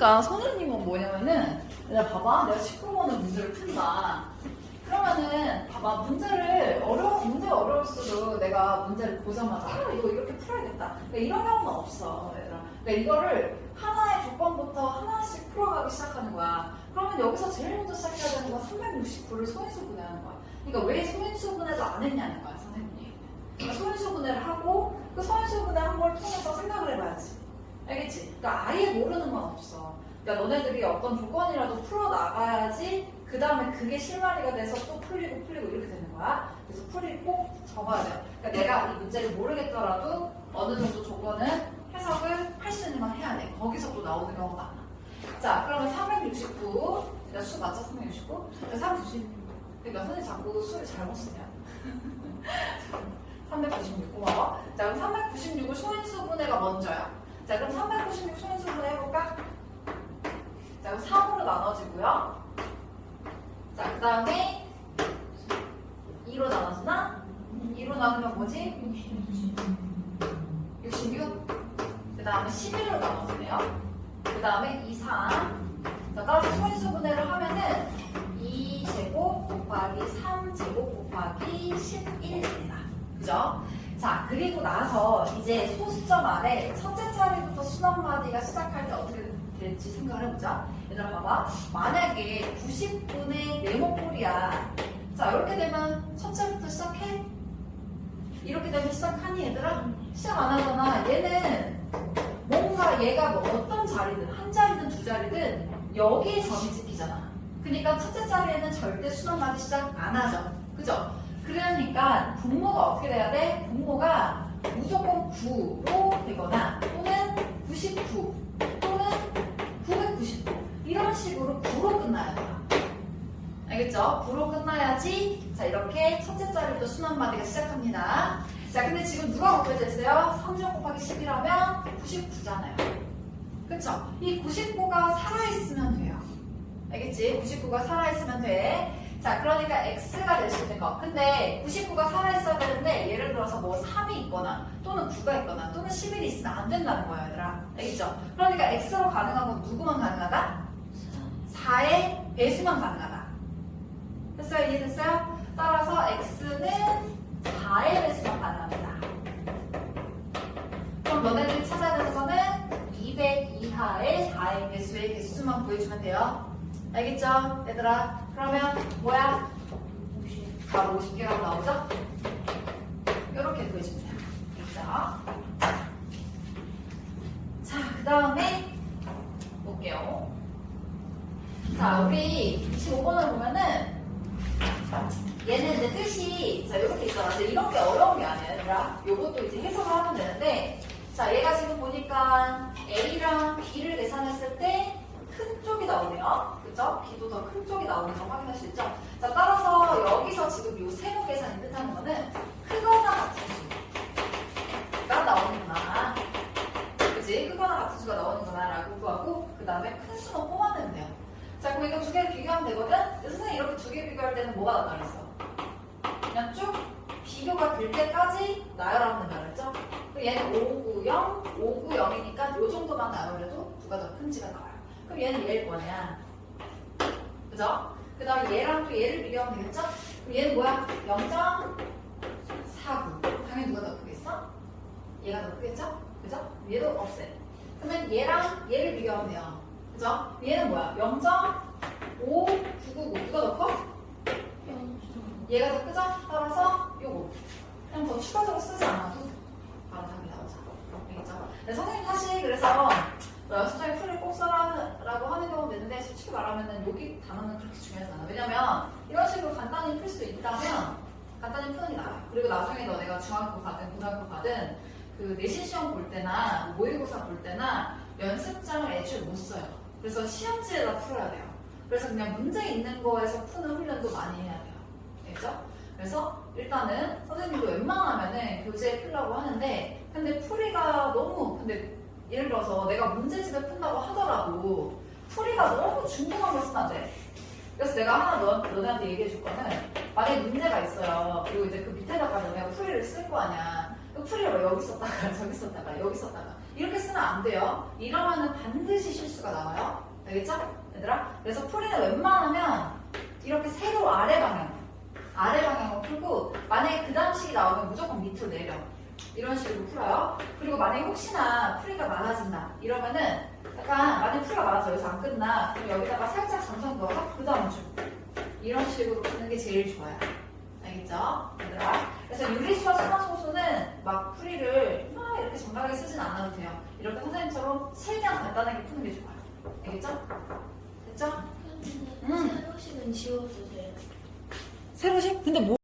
그러니까 선생님은 뭐냐면은 내가 봐봐 내가 19번을 문제를 푼다 그러면은 봐봐 문제 어려웠어도 내가 문제를 보자마자 이거 이렇게 풀어야겠다 그러니까 이런 경우는 없어 얘들아 그러니까 이거를 하나의 조건부터 하나씩 풀어가기 시작하는 거야 그러면 여기서 제일 먼저 시작해야 되는 건 369를 소인수분해하는 거야 그러니까 왜 소인수분해도 안 했냐는 거야 선생님이 그러니까 소인수분해를 하고 그 소인수분해한 걸 통해서 생각을 해봐야지 알겠지? 그러니까 아예 모르는 건 없어 그러니까 너네들이 어떤 조건이라도 풀어나가야지 그 다음에 그게 실마리가 돼서 또 풀리고 이렇게 되는 거야. 그래서 풀이 꼭 적어야 돼요. 그러니까 내가 이 문제를 모르겠더라도 어느 정도 조건은 해석을 할 수 있는 건 해야 돼. 거기서 또 나오는 경우가 많아. 자, 그러면 369. 내가 수 맞죠? 369? 390. 그러니까 선생님 자꾸 수를 잘못 쓰냐. 396 고마워. 자, 그럼 396을 소인수분해가 먼저야. 자, 그럼 396 소인수분해 해볼까? 자, 그럼 3으로 나눠지고요. 자, 그 다음에 2로 나눠지나? 2로 나누면 뭐지? 66. 그 다음에 11로 나눠지네요. 그 다음에 2, 3. 자, 따라서 소인수분해를 하면은 2제곱 곱하기 3제곱 곱하기 11입니다. 그죠? 자, 그리고 나서 이제 소수점 아래 첫째 자리부터 수학마디가 시작할 때 어떻게 될지 생각을 해보자. 얘들아 봐봐. 만약에 90분의 네모꼴이야. 자, 이렇게 되면 첫째부터 시작해? 이렇게 되면 시작하니 얘들아? 시작 안 하잖아. 얘는 뭔가 얘가 뭐 어떤 자리든 한 자리든 두 자리든 여기에 점이 찍히잖아. 그러니까 첫째 자리에는 절대 수학마디 시작 안 하죠. 그죠? 그러니까 분모가 어떻게 돼야 돼? 분모가 무조건 9로 되거나 또는 99 또는 999 이런 식으로 9로 끝나야 돼요. 알겠죠? 9로 끝나야지 자 이렇게 첫째 자리부터 순환마디가 시작합니다. 자 근데 지금 누가 곱해져 있어요? 3점 곱하기 10이라면 99잖아요. 그쵸? 이 99가 살아있으면 돼요. 알겠지? 99가 살아있으면 돼. 자, 그러니까 x가 될 수 있는 거. 근데 99가 살아있어야 되는데 예를 들어서 뭐 3이 있거나 또는 9가 있거나 또는 11이 있으면 안 된다는 거예요, 얘들아. 알겠죠? 그러니까 x로 가능한 건 누구만 가능하다? 4의 배수만 가능하다. 됐어요? 이해됐어요? 따라서 x는 4의 배수만 가능합니다. 그럼 너네들이 찾아야 되는 거는 200 이하의 4의 배수의 개수만 구해주면 돼요. 알겠죠? 얘들아 그러면 뭐야? 바로 50개라고 나오죠? 이렇게 구해주면 돼요. 알겠죠? 자, 그 다음에 볼게요. 자, 우리 25번을 보면은 얘는 이제 뜻이 자 이렇게 있잖아. 근데 이런 게 어려운 게 아니야. 얘들아 요것도 이제 해석을 하면 되는데 자 얘가 지금 보니까 A랑 B를 계산했을 때 큰 쪽이 나오네요. 그죠? B도 더 큰 쪽이 나오는 거 확인할 수 있죠? 자, 따라서 여기서 지금 요 세모 계산이 뜻하는 거는 크거나 같은 수가 나오는구나. 그지? 크거나 같은 수가 나오는구나 라고 구하고 그 다음에 큰 수만 뽑아내면 돼요. 자, 그럼 이거 두 개를 비교하면 되거든? 선생님 이렇게 두 개 비교할 때는 뭐가 나타났어? 그냥 쭉 비교가 될 때까지 나열하면 된다 그랬죠? 얘는 590, 590이니까 요 정도만 나열해도 누가 더 큰지가 나와요. 그럼 얘는 얘일 거냐? 그죠? 그 다음에 얘랑 또 얘를 비교하면 되겠죠? 그럼 얘는 뭐야? 0.49. 당연히 누가 더 크겠어? 얘가 더 크겠죠? 그죠? 얘도 없애. 그러면 얘랑 얘를 비교하면 돼요. 그죠? 얘는 뭐야? 0.5999. 누가 더 커? 얘가 더 크죠? 따라서 요거. 그냥 더 추가적으로 쓰지 않아도 바로 답이 나오죠. 알겠죠? 근데 선생님 사실 그래서 연습장에 풀을 꼭 써라라고 하는 경우도 있는데 솔직히 말하면 여기 단어는 그렇게 중요하지 않아. 왜냐면 이런 식으로 간단히 풀 수 있다면 간단히 푸는 게 나아요. 그리고 나중에 너네가 중학교 가든 고등학교 가든 그 내신 시험 볼 때나 모의고사 볼 때나 연습장을 애초에 못 써요. 그래서 시험지에다 풀어야 돼요. 그래서 그냥 문제 있는 거에서 푸는 훈련도 많이 해야 돼요. 알겠죠? 그래서 일단은 선생님도 웬만하면은 교재에 풀려고 하는데 근데 풀이가 너무 근데 예를 들어서 내가 문제집에 푼다고 하더라도 풀이가 너무 중요한 걸 쓰면 안 돼. 그래서 내가 하나 너네한테 얘기해 줄 거는 만약에 문제가 있어요. 그리고 이제 그 밑에다가 너네가 풀이를 쓸 거 아니야. 그 풀이를 여기 썼다가 저기 썼다가 여기 썼다가 이렇게 쓰면 안 돼요. 이러면은 반드시 실수가 나와요. 알겠죠? 얘들아? 그래서 풀이는 웬만하면 이렇게 세로 아래 방향으로 풀고, 만약에 그 다음 식이 나오면 무조건 밑으로 내려. 이런 식으로 풀어요. 그리고 만약에 혹시나 풀이가 많아진다 이러면은 약간, 만약에 풀이가 많아서 여기서 안 끝나, 그럼 여기다가 살짝 점선 넣어서 그 다음 줄 이런 식으로 푸는 게 제일 좋아요. 알겠죠? 얘들아? 그래서 유리수와 순환소수는 막 풀이를 막 이렇게 정갈하게 쓰진 않아도 돼요. 이렇게 선생님처럼 최대한 간단하게 푸는 게 좋아요. 알겠죠? 됐죠? 세로식은 지워도 돼요. 세로식? 근데 뭐